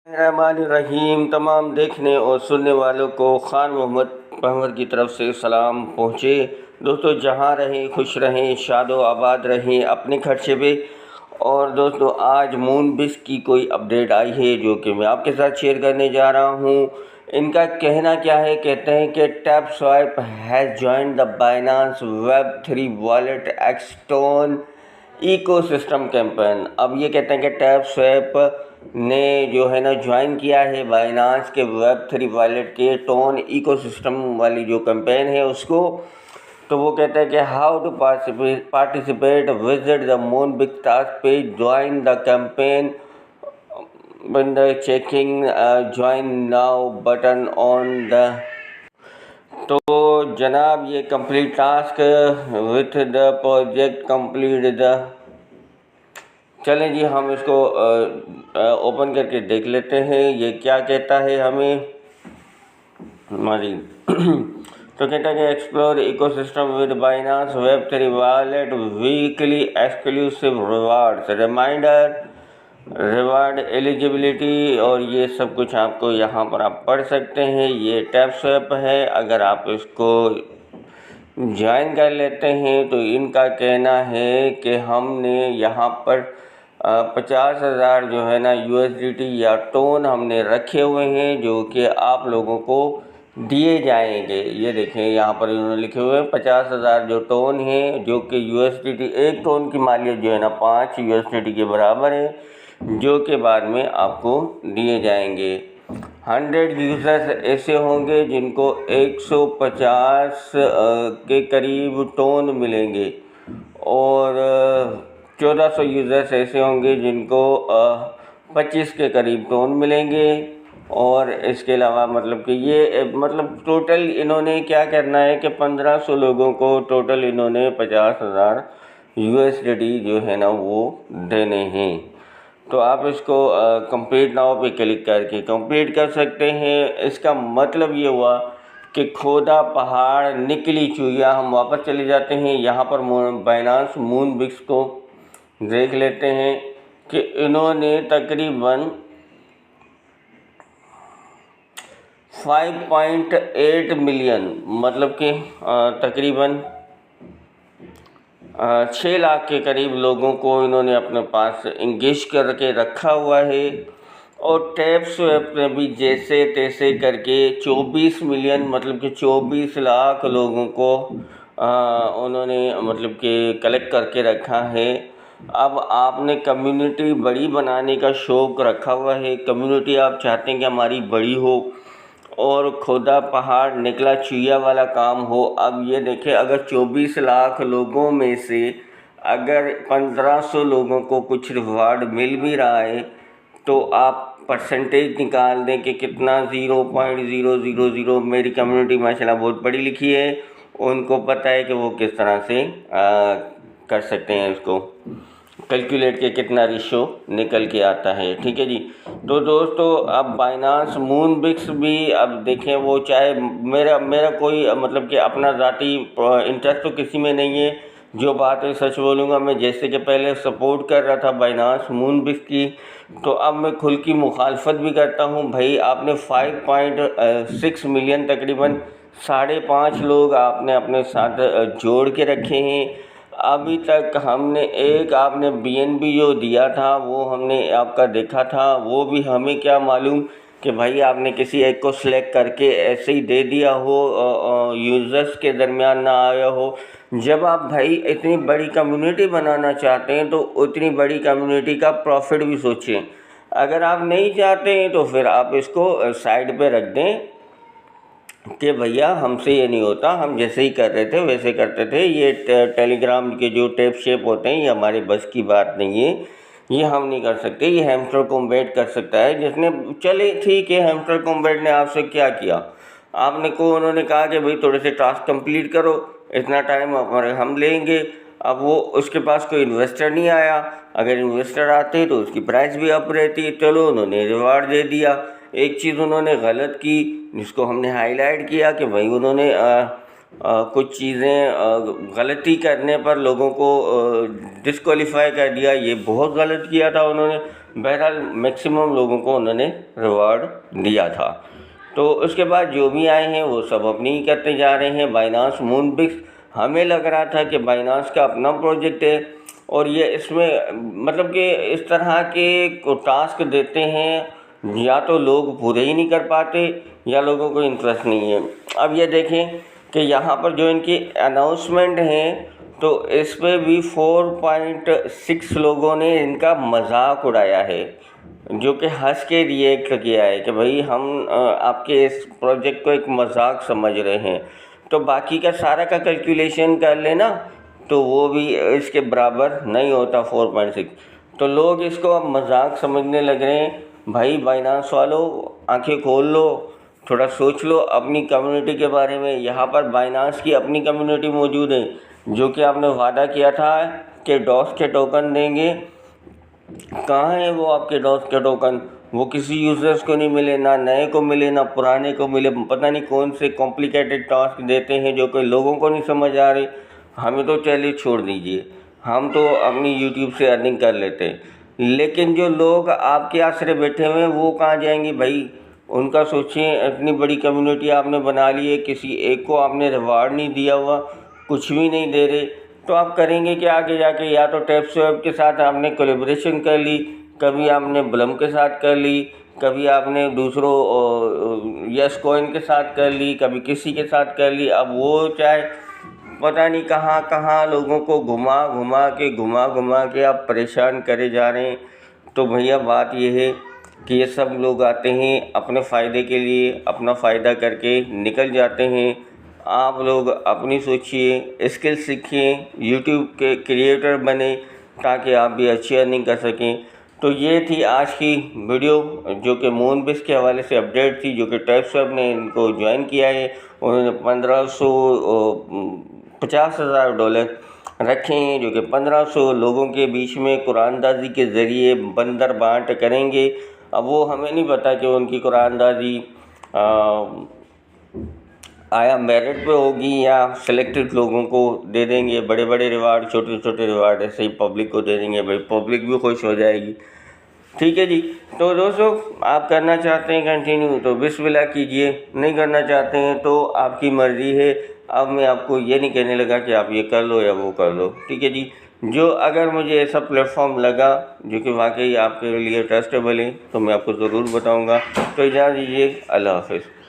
रहीम। तमाम देखने और सुनने वालों को खान मोहम्मद पहवर की तरफ से सलाम पहुँचे। दोस्तों, जहाँ रहें खुश रहें, शादो आबाद रहें अपने खर्चे पे। और दोस्तों, आज मूनबिस की कोई अपडेट आई है जो कि मैं आपके साथ शेयर करने जा रहा हूँ। इनका कहना क्या है? कहते हैं कि TapSwipe has joined the Binance Web3 wallet एक्सटोन इकोसिस्टम कैंपेन। अब ये कहते हैं कि टैपस्वाइप ने जो है ना ज्वाइन किया है बाइनांस के वेब3 वॉलेट के टोन इकोसिस्टम वाली जो कैंपेन है उसको। तो वो कहते हैं कि how to participate, visit the Moonbis task page, join the campaign when the checking join now button on the. तो जनाब, ये complete task with the project complete the. चलें जी, हम इसको ओपन करके देख लेते हैं ये क्या कहता है हमें हमारी। तो कहता है कि explore ecosystem with Binance Web3 wallet, weekly exclusive rewards, reminder, reward eligibility और ये सब कुछ आपको यहाँ पर आप पढ़ सकते हैं। ये टैपस्वाइप है। अगर आप इसको ज्वाइन कर लेते हैं तो इनका कहना है कि हमने यहाँ पर 50,000 जो है ना USDT या टोन हमने रखे हुए हैं जो कि आप लोगों को दिए जाएंगे। ये देखें, यहाँ पर इन्होंने लिखे हुए हैं 50,000 जो टोन है, जो कि USDT, एक टोन की मालियत जो है ना 5 USDT के बराबर है, जो कि बाद में आपको दिए जाएंगे। 100 यूज़र्स ऐसे होंगे जिनको 150 के करीब टोन मिलेंगे और 1400 यूज़र्स ऐसे होंगे जिनको 25 के करीब टोन मिलेंगे। और इसके अलावा मतलब कि ये मतलब टोटल इन्होंने क्या करना है कि 1500 लोगों को टोटल इन्होंने 50,000 USDT जो है ना वो देने हैं। तो आप इसको कंप्लीट नाउ पे क्लिक करके कंप्लीट कर सकते हैं। इसका मतलब ये हुआ कि खोदा पहाड़ निकली चुईया। हम वापस चले जाते हैं यहाँ पर बाइनांस मूनबिस को देख लेते हैं कि इन्होंने तकरीबन 5.8 मिलियन मतलब कि तकरीबन 6 लाख के करीब लोगों को इन्होंने अपने पास इंगेज करके रखा हुआ है। और टैपस्वाइप ने भी जैसे तैसे करके 24 मिलियन मतलब कि 24 लाख लोगों को उन्होंने मतलब कि कलेक्ट करके रखा है। अब आपने कम्युनिटी बड़ी बनाने का शौक़ रखा हुआ है, कम्युनिटी आप चाहते हैं कि हमारी बड़ी हो और खुदा पहाड़ निकला चुईया वाला काम हो। अब ये देखें, अगर 24 लाख लोगों में से अगर 1500 लोगों को कुछ रिवार्ड मिल भी रहा है तो आप परसेंटेज निकाल दें कि कितना, 0.000। मेरी कम्युनिटी माशाल्लाह बहुत पढ़ी लिखी है, उनको पता है कि वो किस तरह से कर सकते हैं इसको कैलकुलेट के कितना रेशो निकल के आता है। ठीक है जी। तो दोस्तों, अब बाइनांस मूनबिस भी अब देखें, वो चाहे मेरा कोई मतलब कि अपना ज़ाती इंटरेस्ट तो किसी में नहीं है। जो बात है सच बोलूँगा मैं, जैसे कि पहले सपोर्ट कर रहा था बाइनांस मूनबिस की, तो अब मैं खुल की मुखालफत भी करता हूँ। भाई, आपने 5.6 मिलियन तकरीबन 5.5 लोग आपने अपने साथ जोड़ के रखे हैं। अभी तक हमने एक आपने BNB जो दिया था वो हमने आपका देखा था, वो भी हमें क्या मालूम कि भाई आपने किसी एक को सिलेक्ट करके ऐसे ही दे दिया हो, यूज़र्स के दरमियान ना आया हो। जब आप भाई इतनी बड़ी कम्युनिटी बनाना चाहते हैं तो उतनी बड़ी कम्युनिटी का प्रॉफिट भी सोचें। अगर आप नहीं चाहते हैं तो फिर आप इसको साइड पे रख दें कि भैया हमसे ये नहीं होता, हम जैसे ही कर रहे थे वैसे करते थे। ये टेलीग्राम के जो टैप शेप होते हैं ये हमारे बस की बात नहीं है, ये हम नहीं कर सकते। ये हैमस्टर कॉम्बैट कर सकता है, जिसने चले ठीक है, हैमस्टर कॉम्बैट ने आपसे क्या किया, आपने को उन्होंने कहा कि भाई थोड़े से टास्क कंप्लीट करो, इतना टाइम हम लेंगे। अब वो उसके पास कोई इन्वेस्टर नहीं आया, अगर इन्वेस्टर आते तो उसकी प्राइस भी अप रहती। चलो, उन्होंने रिवार्ड दे दिया। एक चीज़ उन्होंने गलत की जिसको हमने हाईलाइट किया कि भाई उन्होंने कुछ चीज़ें गलती करने पर लोगों को डिस्क्वालीफाई कर दिया, ये बहुत गलत किया था उन्होंने। बहरहाल मैक्सिमम लोगों को उन्होंने रिवार्ड दिया था। तो उसके बाद जो भी आए हैं वो सब अपनी ही करते जा रहे हैं। बाइनांस मूनबिक्स, हमें लग रहा था कि बाइनांस का अपना प्रोजेक्ट है और ये इसमें मतलब कि इस तरह के को टास्क देते हैं, या तो लोग पूरे ही नहीं कर पाते या लोगों को इंटरेस्ट नहीं है। अब ये देखें कि यहाँ पर जो इनकी अनाउंसमेंट हैं तो इस पे भी 4.6 लोगों ने इनका मजाक उड़ाया है, जो कि हंस के रिएक्ट किया है कि भाई हम आपके इस प्रोजेक्ट को एक मजाक समझ रहे हैं। तो बाकी का सारा का कैलकुलेशन कर लेना तो वो भी इसके बराबर नहीं होता 4.6। तो लोग इसको अब मजाक समझने लग रहे हैं। भाई बाइनांस वालों, आंखें खोल लो, थोड़ा सोच लो अपनी कम्युनिटी के बारे में। यहाँ पर बाइनांस की अपनी कम्युनिटी मौजूद है, जो कि आपने वादा किया था कि डॉस के टोकन देंगे। कहाँ है वो आपके डॉस के टोकन? वो किसी यूज़र्स को नहीं मिले, ना नए को मिले ना पुराने को मिले। पता नहीं कौन से कॉम्प्लिकेटेड टास्क देते हैं जो कि लोगों को नहीं समझ आ रहे। हमें तो चलिए छोड़ दीजिए, हम तो अपनी यूट्यूब से अर्निंग कर लेते हैं, लेकिन जो लोग आपके आसरे बैठे हुए हैं वो कहाँ जाएंगे भाई? उनका सोचिए, इतनी बड़ी कम्युनिटी आपने बना ली है, किसी एक को आपने रिवार्ड नहीं दिया हुआ, कुछ भी नहीं दे रहे, तो आप करेंगे कि आगे जाके? या तो टैपस्वैप के साथ आपने कोलैबोरेशन कर ली, कभी आपने ब्लम के साथ कर ली, कभी आपने दूसरों यस कॉइन के साथ कर ली, कभी किसी के साथ कर ली। अब वो चाहे पता नहीं कहाँ कहाँ लोगों को घुमा घुमा के आप परेशान करे जा रहे हैं। तो भैया बात ये है कि ये सब लोग आते हैं अपने फ़ायदे के लिए, अपना फ़ायदा करके निकल जाते हैं। आप लोग अपनी सोचिए, स्किल सीखिए, यूट्यूब के क्रिएटर बने ताकि आप भी अच्छी अर्निंग कर सकें। तो ये थी आज की वीडियो, जो कि मूनबिक्स के हवाले से अपडेट थी, जो कि टैपस्वैप ने इनको ज्वाइन किया है। उन्होंने 50,000 डॉलर रखे हैं, जो कि 1500 लोगों के बीच में कुरानदाजी के ज़रिए बंदर बांट करेंगे। अब वो हमें नहीं पता कि उनकी कुरानदाजी आया मेरिट पे होगी या सिलेक्टेड लोगों को दे देंगे बड़े बड़े रिवार्ड, छोटे छोटे रिवार्ड ऐसे ही पब्लिक को दे देंगे। भाई पब्लिक भी खुश हो जाएगी। ठीक है जी। तो दोस्तों, आप करना चाहते हैं कंटिन्यू तो बिस्मिल्लाह कीजिए, नहीं करना चाहते हैं तो आपकी मर्ज़ी है। अब मैं आपको ये नहीं कहने लगा कि आप ये कर लो या वो कर लो। ठीक है जी। जो अगर मुझे ऐसा प्लेटफॉर्म लगा जो कि वाकई आपके लिए ट्रस्टेबल है तो मैं आपको ज़रूर बताऊंगा। तो इजाज़त दीजिए, अल्लाह हाफ़िज़।